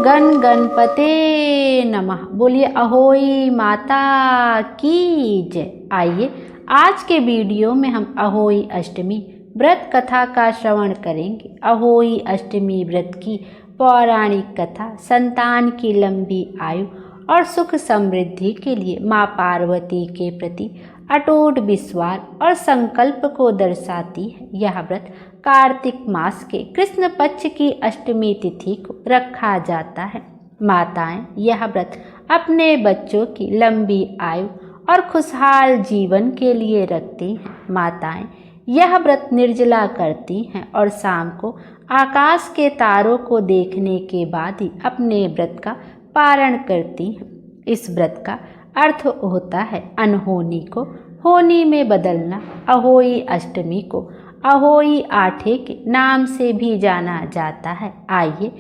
गण गणपते नमः। बोलिए अहोई माता की जय। आइए आज के वीडियो में हम अहोई अष्टमी व्रत कथा का श्रवण करेंगे। अहोई अष्टमी व्रत की पौराणिक कथा संतान की लंबी आयु और सुख समृद्धि के लिए माँ पार्वती के प्रति अटूट विश्वास और संकल्प को दर्शाती है। यह व्रत कार्तिक मास के कृष्ण पक्ष की अष्टमी तिथि को रखा जाता है। माताएं यह व्रत अपने बच्चों की लंबी आयु और खुशहाल जीवन के लिए रखती हैं। माताएं यह व्रत निर्जला करती हैं और शाम को आकाश के तारों को देखने के बाद ही अपने व्रत का पारण करती हैं। इस व्रत का अर्थ होता है अनहोनी को होनी में बदलना। अहोई अष्टमी को अहोई आठे के नाम से भी जाना जाता है। आइए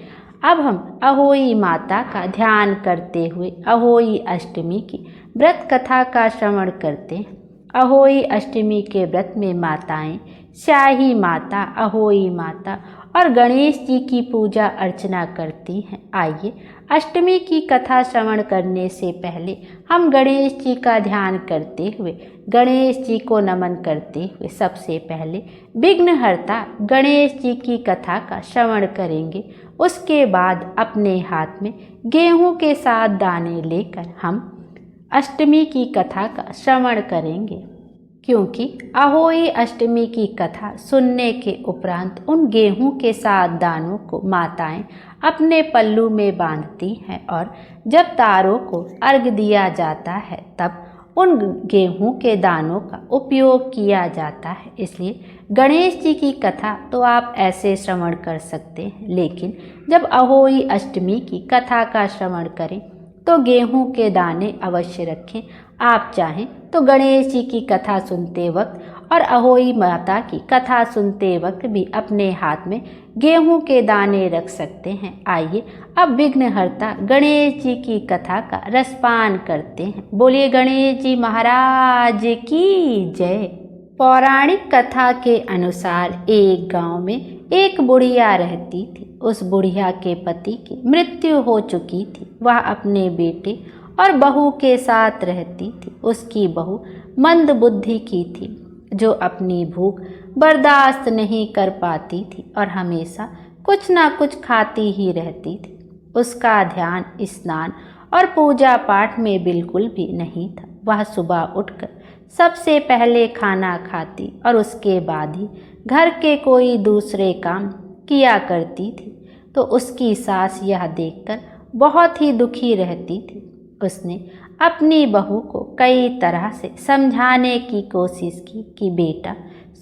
अब हम अहोई माता का ध्यान करते हुए अहोई अष्टमी की व्रत कथा का श्रवण करते हैं। अहोई अष्टमी के व्रत में माताएं स्याही माता, अहोई माता और गणेश जी की पूजा अर्चना करती हैं। आइए अष्टमी की कथा श्रवण करने से पहले हम गणेश जी का ध्यान करते हुए गणेश जी को नमन करते हुए सबसे पहले विघ्नहर्ता गणेश जी की कथा का श्रवण करेंगे। उसके बाद अपने हाथ में गेहूं के 7 दाने लेकर हम अष्टमी की कथा का श्रवण करेंगे, क्योंकि अहोई अष्टमी की कथा सुनने के उपरांत उन गेहूं के 7 दानों को माताएं अपने पल्लू में बांधती हैं और जब तारों को अर्घ दिया जाता है तब उन गेहूं के दानों का उपयोग किया जाता है। इसलिए गणेश जी की कथा तो आप ऐसे श्रवण कर सकते हैं, लेकिन जब अहोई अष्टमी की कथा का श्रवण करें तो गेहूं के दाने अवश्य रखें। आप चाहें तो गणेश जी की कथा सुनते वक्त और अहोई माता की कथा सुनते वक्त भी अपने हाथ में गेहूं के दाने रख सकते हैं। आइए अब विघ्नहर्ता गणेश जी की कथा का रसपान करते हैं। बोलिए गणेश जी महाराज की जय। पौराणिक कथा के अनुसार एक गांव में एक बुढ़िया रहती थी। उस बुढ़िया के पति की मृत्यु हो चुकी थी। वह अपने बेटे और बहू के साथ रहती थी। उसकी बहू मंद बुद्धि की थी, जो अपनी भूख बर्दाश्त नहीं कर पाती थी और हमेशा कुछ ना कुछ खाती ही रहती थी। उसका ध्यान स्नान और पूजा पाठ में बिल्कुल भी नहीं था। वह सुबह उठकर सबसे पहले खाना खाती और उसके बाद ही घर के कोई दूसरे काम किया करती थी। तो उसकी सास यह देखकर बहुत ही दुखी रहती थी। उसने अपनी बहू को कई तरह से समझाने की कोशिश की कि बेटा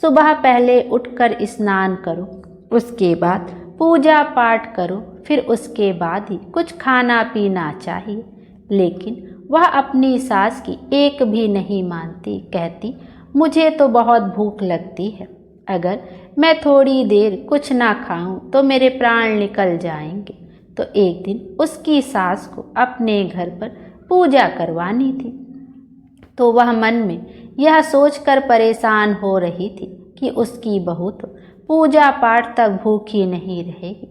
सुबह पहले उठकर स्नान करो, उसके बाद पूजा पाठ करो, फिर उसके बाद ही कुछ खाना पीना चाहिए। लेकिन वह अपनी सास की एक भी नहीं मानती। कहती मुझे तो बहुत भूख लगती है, अगर मैं थोड़ी देर कुछ ना खाऊं तो मेरे प्राण निकल जाएंगे। तो एक दिन उसकी सास को अपने घर पर पूजा करवानी थी, तो वह मन में यह सोचकर परेशान हो रही थी कि उसकी बहू तो पूजा पाठ तक भूखी नहीं रहेगी,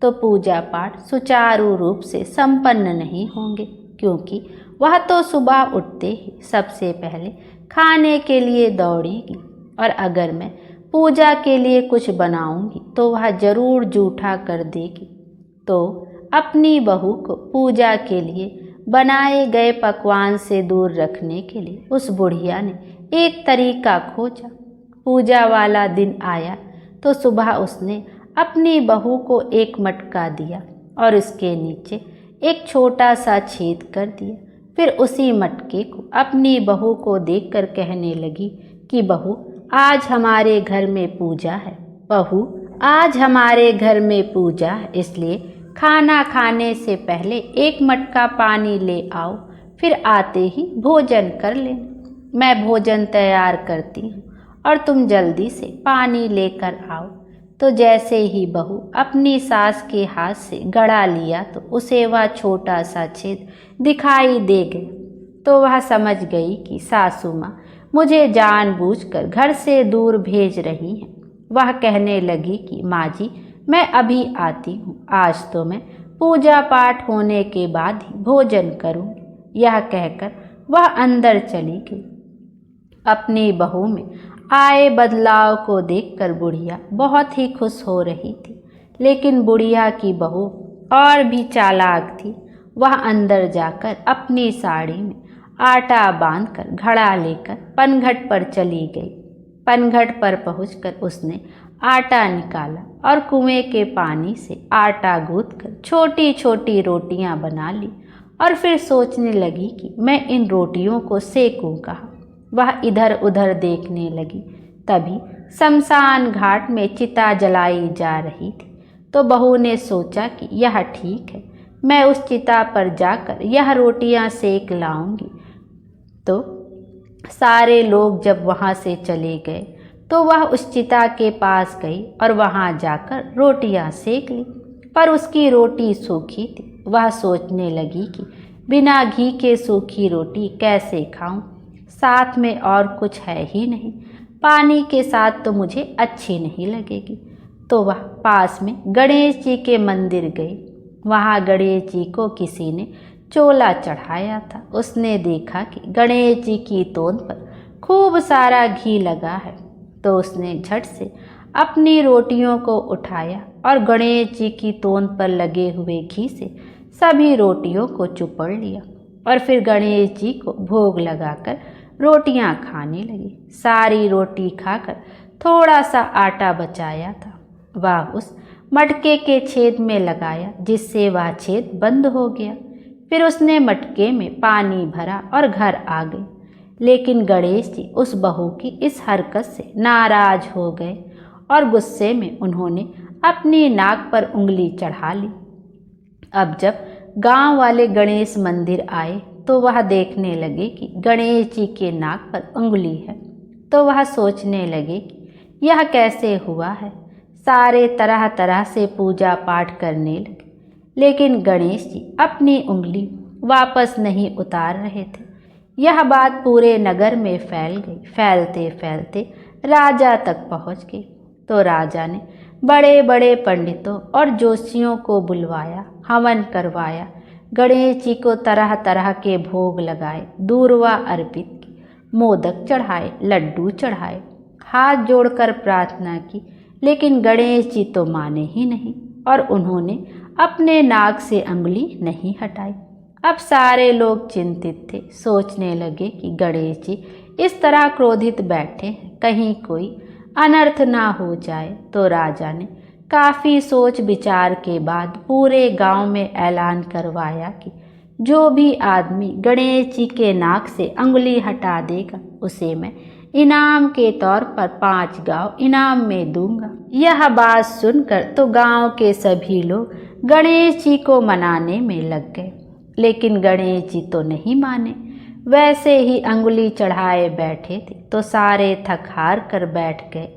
तो पूजा पाठ सुचारू रूप से संपन्न नहीं होंगे, क्योंकि वह तो सुबह उठते ही सबसे पहले खाने के लिए दौड़ेगी और अगर मैं पूजा के लिए कुछ बनाऊंगी तो वह जरूर जूठा कर देगी। तो अपनी बहू को पूजा के लिए बनाए गए पकवान से दूर रखने के लिए उस बुढ़िया ने एक तरीका खोजा। पूजा वाला दिन आया तो सुबह उसने अपनी बहू को एक मटका दिया और उसके नीचे एक छोटा सा छेद कर दिया। फिर उसी मटके को अपनी बहू को देखकर कहने लगी कि बहू आज हमारे घर में पूजा है, बहू आज हमारे घर में पूजा है, इसलिए खाना खाने से पहले एक मटका पानी ले आओ, फिर आते ही भोजन कर लेना। मैं भोजन तैयार करती हूँ और तुम जल्दी से पानी लेकर आओ। तो जैसे ही बहू अपनी सास के हाथ से गड़ा लिया तो उसे वह छोटा सा छेद दिखाई दे गया। तो वह समझ गई कि सासू माँ मुझे जानबूझकर घर से दूर भेज रही हैं। वह कहने लगी कि माँ जी मैं अभी आती हूँ, आज तो मैं पूजा पाठ होने के बाद ही भोजन करूँगी। यह कहकर वह अंदर चली गई। अपनी बहू में आए बदलाव को देखकर बुढ़िया बहुत ही खुश हो रही थी, लेकिन बुढ़िया की बहू और भी चालाक थी। वह अंदर जाकर अपनी साड़ी में आटा बांधकर घड़ा लेकर पनघट पर चली गई। पनघट पर पहुंचकर उसने आटा निकाला और कुएं के पानी से आटा गूंथकर छोटी छोटी रोटियां बना ली और फिर सोचने लगी कि मैं इन रोटियों को सेकूं कहाँ। वह इधर उधर देखने लगी। तभी शमशान घाट में चिता जलाई जा रही थी, तो बहू ने सोचा कि यह ठीक है, मैं उस चिता पर जाकर यह रोटियां सेक लाऊंगी। तो सारे लोग जब वहां से चले गए तो वह उस चिता के पास गई और वहां जाकर रोटियां सेक ली, पर उसकी रोटी सूखी थी। वह सोचने लगी कि बिना घी के सूखी रोटी कैसे खाऊं, साथ में और कुछ है ही नहीं, पानी के साथ तो मुझे अच्छी नहीं लगेगी। तो वह पास में गणेश जी के मंदिर गई। वहाँ गणेश जी को किसी ने चोला चढ़ाया था। उसने देखा कि गणेश जी की तोंद पर खूब सारा घी लगा है, तो उसने झट से अपनी रोटियों को उठाया और गणेश जी की तोंद पर लगे हुए घी से सभी रोटियों को चुपड़ लिया और फिर गणेश जी को भोग लगाकर रोटियां खाने लगी। सारी रोटी खाकर थोड़ा सा आटा बचाया था, वह उस मटके के छेद में लगाया, जिससे वह छेद बंद हो गया। फिर उसने मटके में पानी भरा और घर आ गई। लेकिन गणेश जी उस बहू की इस हरकत से नाराज हो गए और गुस्से में उन्होंने अपनी नाक पर उंगली चढ़ा ली। अब जब गांव वाले गणेश मंदिर आए तो वह देखने लगे कि गणेश जी के नाक पर उंगली है, तो वह सोचने लगे कि यह कैसे हुआ है। सारे तरह तरह से पूजा पाठ करने लगे, लेकिन गणेश जी अपनी उंगली वापस नहीं उतार रहे थे। यह बात पूरे नगर में फैल गई। फैलते फैलते राजा तक पहुंच गई। तो राजा ने बड़े बड़े पंडितों और जोशियों को बुलवाया, हवन करवाया, गणेश जी को तरह तरह के भोग लगाए, दूर्वा अर्पित की, मोदक चढ़ाए, लड्डू चढ़ाए, हाथ जोड़कर प्रार्थना की, लेकिन गणेश जी तो माने ही नहीं और उन्होंने अपने नाक से अंगुली नहीं हटाई। अब सारे लोग चिंतित थे, सोचने लगे कि गणेश जी इस तरह क्रोधित बैठे हैं, कहीं कोई अनर्थ ना हो जाए। तो राजा ने काफ़ी सोच विचार के बाद पूरे गांव में ऐलान करवाया कि जो भी आदमी गणेश जी के नाक से अंगुली हटा देगा, उसे मैं इनाम के तौर पर 5 गांव इनाम में दूंगा। यह बात सुनकर तो गांव के सभी लोग गणेश जी को मनाने में लग गए, लेकिन गणेश जी तो नहीं माने। वैसे ही अंगुली चढ़ाए बैठे थे तो सारे थक हार कर बैठ गए।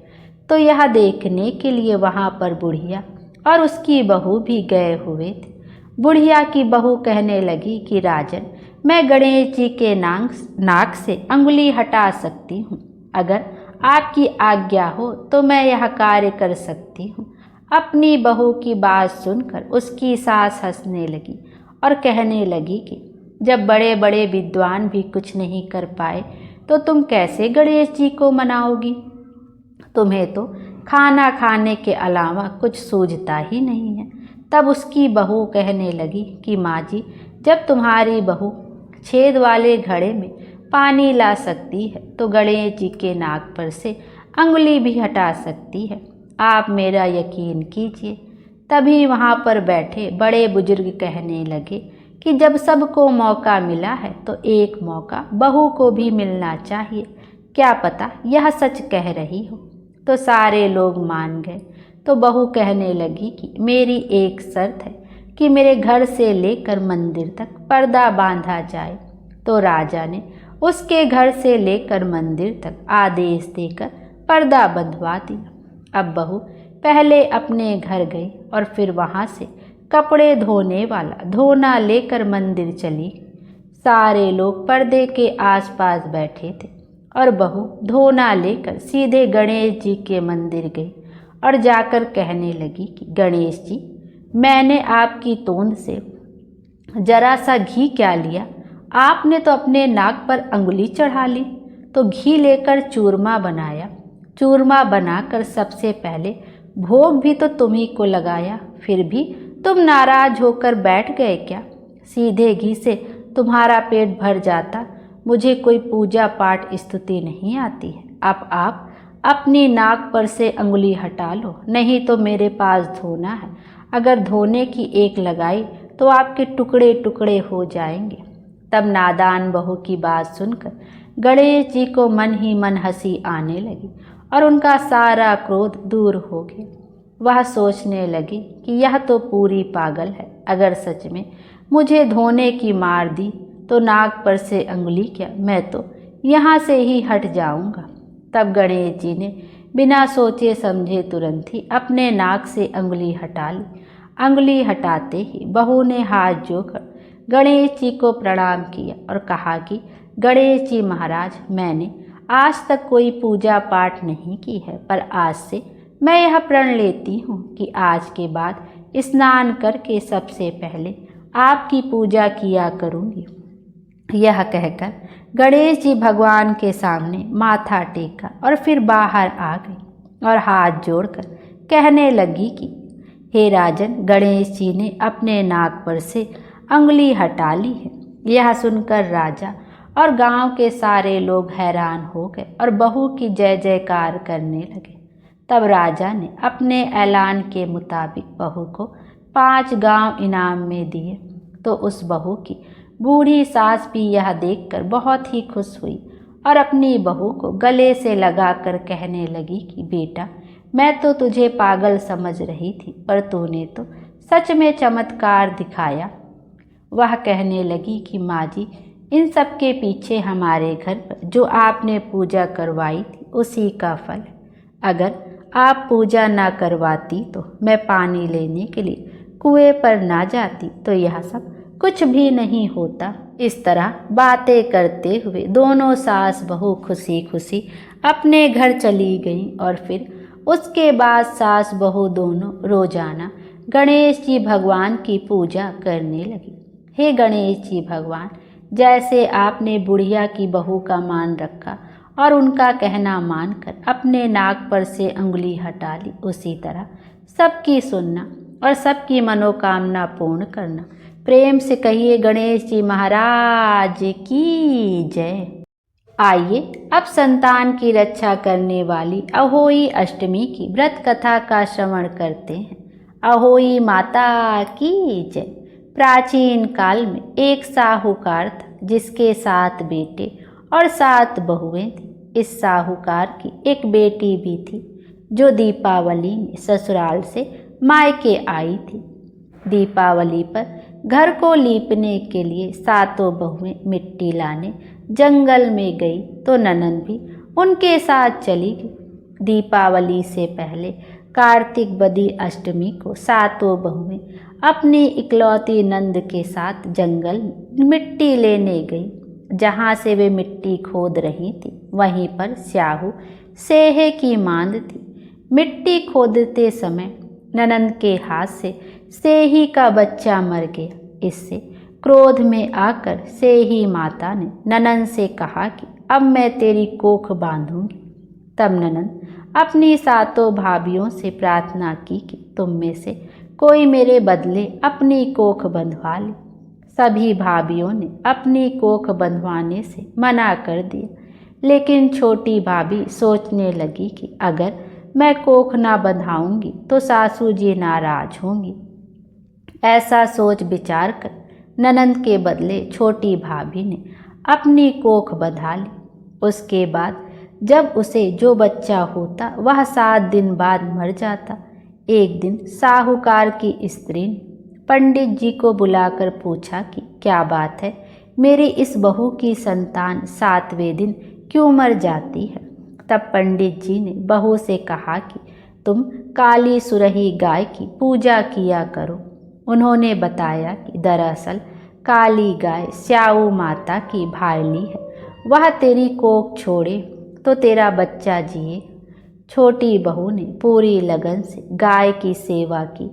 तो यह देखने के लिए वहाँ पर बुढ़िया और उसकी बहू भी गए हुए थे। बुढ़िया की बहू कहने लगी कि राजन, मैं गणेश जी के नाक से अंगुली हटा सकती हूँ। अगर आपकी आज्ञा हो तो मैं यह कार्य कर सकती हूँ। अपनी बहू की बात सुनकर उसकी सास हंसने लगी और कहने लगी कि जब बड़े बड़े विद्वान भी कुछ नहीं कर पाए तो तुम कैसे गणेश जी को मनाओगी? तुम्हें तो खाना खाने के अलावा कुछ सूझता ही नहीं है। तब उसकी बहू कहने लगी कि माँ जी, जब तुम्हारी बहू छेद वाले घड़े में पानी ला सकती है तो गणेश जी के नाक पर से अंगुली भी हटा सकती है, आप मेरा यकीन कीजिए। तभी वहाँ पर बैठे बड़े बुजुर्ग कहने लगे कि जब सबको मौका मिला है तो एक मौका बहू को भी मिलना चाहिए, क्या पता यह सच कह रही हो। तो सारे लोग मान गए। तो बहू कहने लगी कि मेरी एक शर्त है कि मेरे घर से लेकर मंदिर तक पर्दा बांधा जाए। तो राजा ने उसके घर से लेकर मंदिर तक आदेश देकर पर्दा बंधवा दिया। अब बहू पहले अपने घर गई और फिर वहाँ से कपड़े धोने वाला धोना लेकर मंदिर चली। सारे लोग पर्दे के आसपास बैठे थे और बहू धोना लेकर सीधे गणेश जी के मंदिर गई और जाकर कहने लगी कि गणेश जी, मैंने आपकी तोंद से जरा सा घी क्या लिया, आपने तो अपने नाक पर अंगुली चढ़ा ली। तो घी लेकर चूरमा बनाया, चूरमा बनाकर सबसे पहले भोग भी तो तुम्ही को लगाया, फिर भी तुम नाराज होकर बैठ गए क्या? सीधे घी से तुम्हारा पेट भर जाता, मुझे कोई पूजा पाठ स्तुति नहीं आती है। अब आप अपनी नाक पर से अंगुली हटा लो, नहीं तो मेरे पास धोना है। अगर धोने की एक लगाई तो आपके टुकड़े टुकड़े हो जाएंगे। तब नादान बहू की बात सुनकर गणेश जी को मन ही मन हंसी आने लगी और उनका सारा क्रोध दूर हो गया। वह सोचने लगी कि यह तो पूरी पागल है, अगर सच में मुझे धोने की मार दी तो नाक पर से अंगुली क्या, मैं तो यहाँ से ही हट जाऊँगा। तब गणेश जी ने बिना सोचे समझे तुरंत ही अपने नाक से अंगुली हटा ली। अंगुली हटाते ही बहू ने हाथ जोड़कर गणेश जी को प्रणाम किया और कहा कि गणेश जी महाराज, मैंने आज तक कोई पूजा पाठ नहीं की है, पर आज से मैं यह प्रण लेती हूँ कि आज के बाद स्नान करके सबसे पहले आपकी पूजा किया करूँगी। यह कहकर गणेश जी भगवान के सामने माथा टेका और फिर बाहर आ गई और हाथ जोड़कर कहने लगी कि हे राजन, गणेश जी ने अपने नाक पर से अंगुली हटा ली है। यह सुनकर राजा और गांव के सारे लोग हैरान हो गए और बहू की जय जयकार करने लगे। तब राजा ने अपने ऐलान के मुताबिक बहू को 5 गांव इनाम में दिए। तो उस बहू की बूढ़ी सास भी यह देखकर बहुत ही खुश हुई और अपनी बहू को गले से लगाकर कहने लगी कि बेटा, मैं तो तुझे पागल समझ रही थी, पर तूने तो सच में चमत्कार दिखाया। वह कहने लगी कि माँ जी, इन सब के पीछे हमारे घर पर जो आपने पूजा करवाई थी उसी का फल। अगर आप पूजा ना करवाती तो मैं पानी लेने के लिए कुएं पर ना जाती तो यह सब कुछ भी नहीं होता। इस तरह बातें करते हुए दोनों सास बहू खुशी खुशी अपने घर चली गईं और फिर उसके बाद सास बहू दोनों रोजाना गणेश जी भगवान की पूजा करने लगी। हे गणेश जी भगवान, जैसे आपने बुढ़िया की बहू का मान रखा और उनका कहना मानकर अपने नाक पर से अंगुली हटा ली, उसी तरह सबकी सुनना और सबकी मनोकामना पूर्ण करना। प्रेम से कहिए गणेश जी महाराज की जय। आइए अब संतान की रक्षा करने वाली अहोई अष्टमी की व्रत कथा का श्रवण करते हैं। अहोई माता की जय। प्राचीन काल में एक साहूकार था जिसके 7 बेटे और 7 बहुएं थीं। इस साहूकार की एक बेटी भी थी जो दीपावली में ससुराल से मायके आई थी। दीपावली पर घर को लीपने के लिए 7 बहुएं मिट्टी लाने जंगल में गई तो ननंद भी उनके साथ चली गई। दीपावली से पहले कार्तिक बदी अष्टमी को 7 बहुएं अपनी इकलौती नंद के साथ जंगल में मिट्टी लेने गई। जहाँ से वे मिट्टी खोद रही थी वहीं पर स्याहू सेहे की मांद थी। मिट्टी खोदते समय ननंद के हाथ से सेही का बच्चा मर गया। इससे क्रोध में आकर सेही माता ने ननंद से कहा कि अब मैं तेरी कोख बांधूंगी। तब ननंद अपनी 7 भाभियों से प्रार्थना की कि तुम में से कोई मेरे बदले अपनी कोख बंधवा ले। सभी भाभियों ने अपनी कोख बंधवाने से मना कर दिया, लेकिन छोटी भाभी सोचने लगी कि अगर मैं कोख ना बंधाऊंगी तो सासू जी नाराज होंगी। ऐसा सोच विचार कर ननंद के बदले छोटी भाभी ने अपनी कोख बंधा ली। उसके बाद जब उसे जो बच्चा होता वह 7 दिन बाद मर जाता। एक दिन साहूकार की स्त्री ने पंडित जी को बुलाकर पूछा कि क्या बात है, मेरी इस बहू की संतान 7वें दिन क्यों मर जाती है। तब पंडित जी ने बहू से कहा कि तुम काली सुरही गाय की पूजा किया करो। उन्होंने बताया कि दरअसल काली गाय स्याऊ माता की भायली है, वह तेरी कोख छोड़े तो तेरा बच्चा जिए। छोटी बहू ने पूरी लगन से गाय की सेवा की।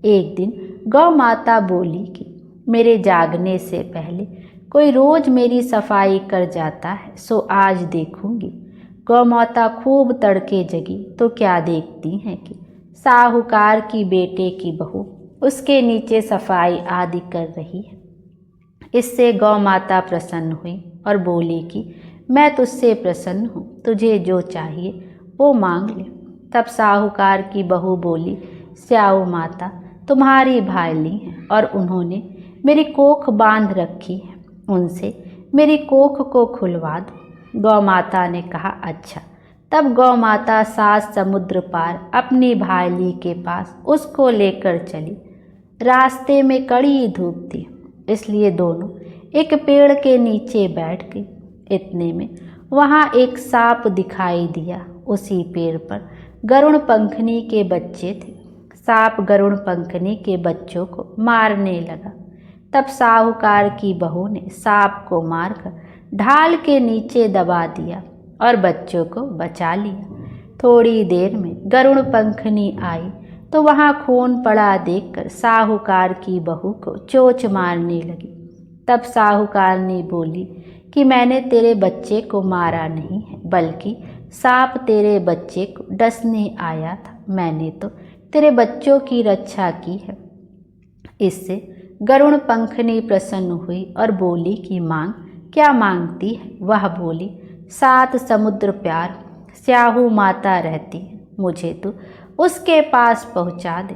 एक दिन गौ माता बोली कि मेरे जागने से पहले कोई रोज मेरी सफाई कर जाता है, सो आज देखूंगी। गौ माता खूब तड़के जगी तो क्या देखती हैं कि साहूकार की बेटे की बहू उसके नीचे सफाई आदि कर रही है। इससे गौ माता प्रसन्न हुई और बोली कि मैं तुझसे प्रसन्न हूँ, तुझे जो चाहिए वो मांग ले। तब साहूकार की बहू बोली, स्याऊ माता तुम्हारी भाईली हैं और उन्होंने मेरी कोख बांध रखी है, उनसे मेरी कोख को खुलवा दो। गौ माता ने कहा, अच्छा। तब गौ माता 7 समुद्र पार अपनी भाईली के पास उसको लेकर चली। रास्ते में कड़ी धूप थी, इसलिए दोनों एक पेड़ के नीचे बैठ गई। इतने में वहाँ एक सांप दिखाई दिया। उसी पेड़ पर गरुड़ पंखनी के बच्चे थे। सांप गरुड़ पंखनी के बच्चों को मारने लगा। तब साहूकार की बहू ने सांप को मारकर ढाल के नीचे दबा दिया और बच्चों को बचा लिया। थोड़ी देर में गरुड़ पंखनी आई तो वहाँ खून पड़ा देखकर साहूकार की बहू को चोंच मारने लगी। तब साहूकार ने बोली कि मैंने तेरे बच्चे को मारा नहीं है, बल्कि सांप तेरे बच्चे को डसने आया था। मैंने तो तेरे बच्चों की रक्षा की है। इससे गरुड़ पंखनी प्रसन्न हुई और बोली कि मांग, क्या मांगती है? वह बोली, 7 समुद्र पार स्याहू माता रहती है, मुझे तो उसके पास पहुंचा दे।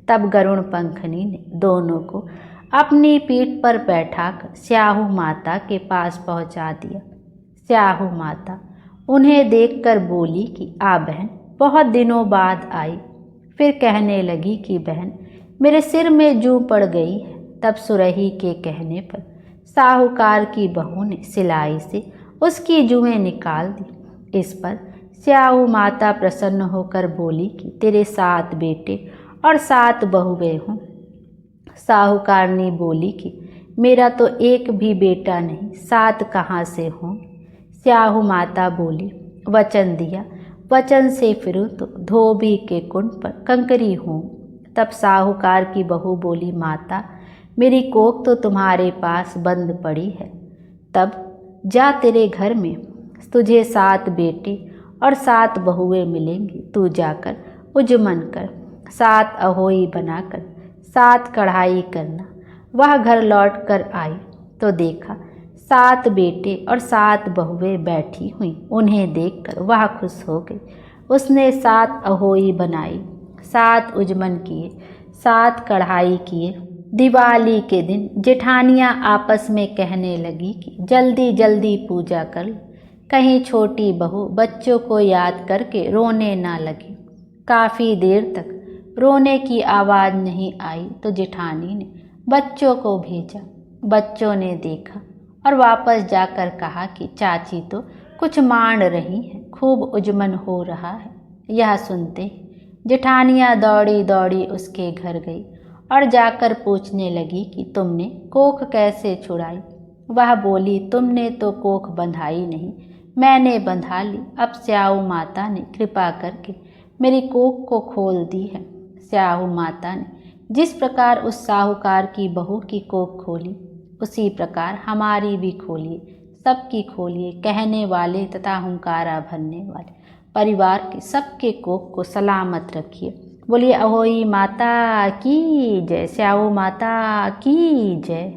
तब गरुड़ पंखनी ने दोनों को अपनी पीठ पर बैठाकर स्याहू माता के पास पहुंचा दिया। स्याहू माता उन्हें देखकर बोली कि आ बहन, बहुत दिनों बाद आई। फिर कहने लगी कि बहन, मेरे सिर में जूं पड़ गई है। तब सुरही के कहने पर साहूकार की बहू ने सिलाई से उसकी जुएं निकाल दी। इस पर स्याहू माता प्रसन्न होकर बोली कि तेरे 7 बेटे और 7 बहुएं हों। साहूकार ने बोली कि मेरा तो एक भी बेटा नहीं, 7 कहाँ से हों? स्याहू माता बोली, वचन दिया, वचन से फिरूं तो धोबी के कुंड पर कंकरी हूँ। तब साहूकार की बहू बोली, माता मेरी कोख तो तुम्हारे पास बंद पड़ी है। तब जा, तेरे घर में तुझे 7 बेटे और 7 बहुएं मिलेंगी। तू जाकर उजमन कर, 7 अहोई बनाकर 7 कढ़ाई करना। वह घर लौट कर आई तो देखा 7 बेटे और 7 बहुएं बैठी हुई। उन्हें देखकर वह खुश हो गई। उसने 7 अहोई बनाई, 7 उजमन किए, 7 कढ़ाई किए। दिवाली के दिन जेठानियाँ आपस में कहने लगी कि जल्दी जल्दी पूजा कर, कहीं छोटी बहू बच्चों को याद करके रोने ना लगे। काफ़ी देर तक रोने की आवाज़ नहीं आई तो जेठानी ने बच्चों को भेजा। बच्चों ने देखा और वापस जाकर कहा कि चाची तो कुछ मांड रही हैं, खूब उजमन हो रहा है। यह सुनते जेठानियाँ दौड़ी दौड़ी उसके घर गई और जाकर पूछने लगी कि तुमने कोख कैसे छुड़ाई? वह बोली, तुमने तो कोख बंधाई नहीं, मैंने बंधा ली। अब स्याहू माता ने कृपा करके मेरी कोख को खोल दी है। स्याहू माता ने जिस प्रकार उस साहूकार की बहू की कोख खोली, उसी प्रकार हमारी भी खोलिए, सबकी खोलिए। कहने वाले तथा हुंकारा भरने वाले परिवार के सबके कोख को सलामत रखिए। बोलिए अहोई माता की जय, स्याहू माता की जय।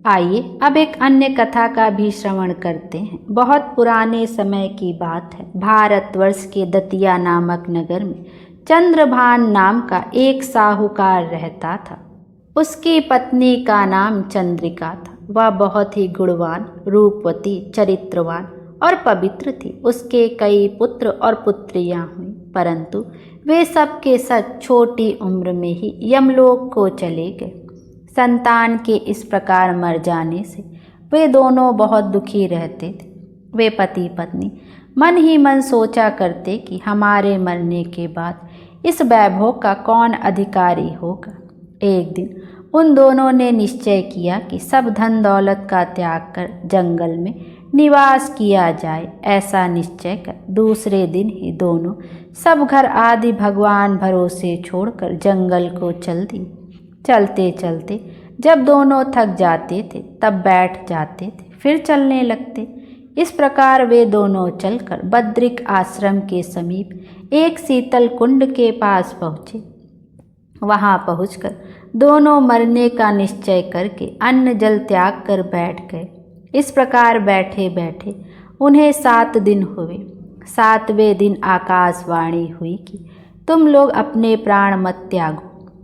आइए अब एक अन्य कथा का भी श्रवण करते हैं। बहुत पुराने समय की बात है। भारतवर्ष के दतिया नामक नगर में चंद्रभान नाम का एक साहूकार रहता था। उसकी पत्नी का नाम चंद्रिका था। वह बहुत ही गुणवान, रूपवती, चरित्रवान और पवित्र थी। उसके कई पुत्र और पुत्रियां हुई, परंतु वे सब के सब छोटी उम्र में ही यमलोक को चले गए। संतान के इस प्रकार मर जाने से वे दोनों बहुत दुखी रहते थे। वे पति पत्नी मन ही मन सोचा करते कि हमारे मरने के बाद इस वैभव का कौन अधिकारी होगा। एक दिन उन दोनों ने निश्चय किया कि सब धन दौलत का त्याग कर जंगल में निवास किया जाए। ऐसा निश्चय कर दूसरे दिन ही दोनों सब घर आदि भगवान भरोसे छोड़कर जंगल को चल दी। चलते चलते जब दोनों थक जाते थे तब बैठ जाते थे, फिर चलने लगते। इस प्रकार वे दोनों चलकर बद्रिक आश्रम के समीप एक शीतल कुंड के पास पहुँचे। वहाँ पहुँचकर दोनों मरने का निश्चय करके अन्न जल त्याग कर बैठ गए। इस प्रकार बैठे बैठे उन्हें 7 दिन हुए। 7वें दिन आकाशवाणी हुई कि तुम लोग अपने प्राण मत त्यागो,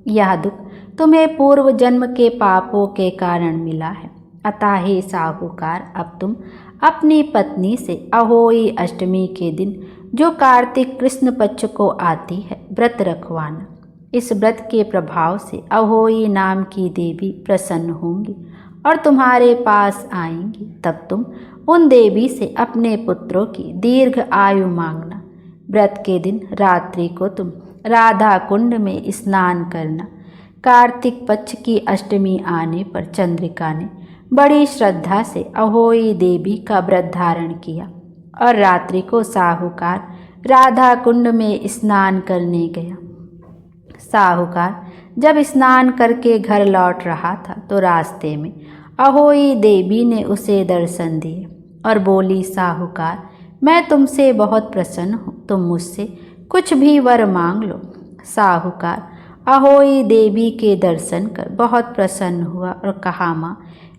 यह दुख तुम्हें पूर्व जन्म के पापों के कारण मिला है। अतः हे साहूकार, अब तुम अपनी पत्नी से अहोई अष्टमी के दिन, जो कार्तिक कृष्ण पक्ष को आती है, व्रत रखवाना। इस व्रत के प्रभाव से अहोई नाम की देवी प्रसन्न होंगी और तुम्हारे पास आएंगी। तब तुम उन देवी से अपने पुत्रों की दीर्घ आयु मांगना। व्रत के दिन रात्रि को तुम राधा कुंड में स्नान करना। कार्तिक पक्ष की अष्टमी आने पर चंद्रिका ने बड़ी श्रद्धा से अहोई देवी का व्रत धारण किया और रात्रि को साहूकार राधा कुंड में स्नान करने गया। साहूकार जब स्नान करके घर लौट रहा था तो रास्ते में अहोई देवी ने उसे दर्शन दिए और बोली, साहूकार, मैं तुमसे बहुत प्रसन्न हूँ, तुम मुझसे कुछ भी वर मांग लो। साहूकार अहोई देवी के दर्शन कर बहुत प्रसन्न हुआ और कहा, माँ,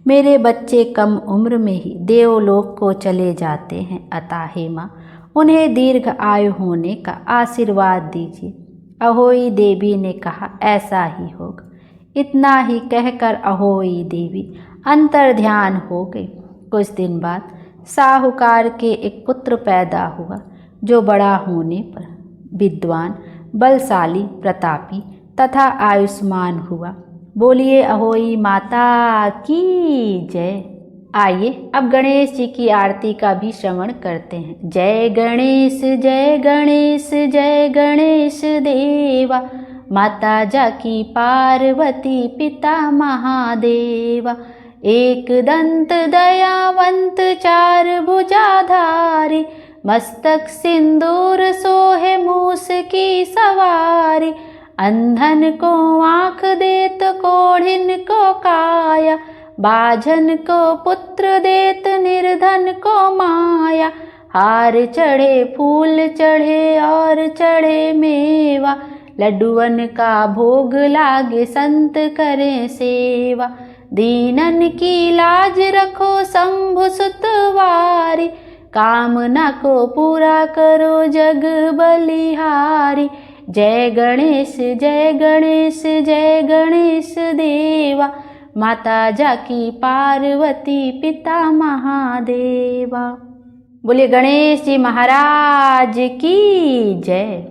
मेरे बच्चे कम उम्र में ही देवलोक को चले जाते हैं, अतः हे माँ, उन्हें दीर्घ आयु होने का आशीर्वाद दीजिए। अहोई देवी ने कहा, ऐसा ही होगा। इतना ही कहकर अहोई देवी अंतर्ध्यान हो गई। कुछ दिन बाद साहूकार के एक पुत्र पैदा हुआ, जो बड़ा होने पर विद्वान, बलशाली, प्रतापी तथा आयुष्मान हुआ। बोलिए अहोई माता की जय। आइए अब गणेश जी की आरती का भी श्रवण करते हैं। जय गणेश जय गणेश जय गणेश देवा, माता जाकी पार्वती पिता महादेवा। एक दंत दयावंत चार भुजाधारी, मस्तक सिंदूर सोहे मूस की सवारी। अंधन को आँख देत कोढ़िन को काया, बाझन को पुत्र देत निर्धन को माया। हार चढ़े फूल चढ़े और चढ़े मेवा, लड्डुअन का भोग लागे संत करें सेवा। दीनन की लाज रखो शंभु सुतवारी, कामना को पूरा करो जग बलिहारी। जय गणेश जय गणेश जय गणेश देवा, माता जाकी पार्वती पिता महादेवा। बोलिए गणेश जी महाराज की जय।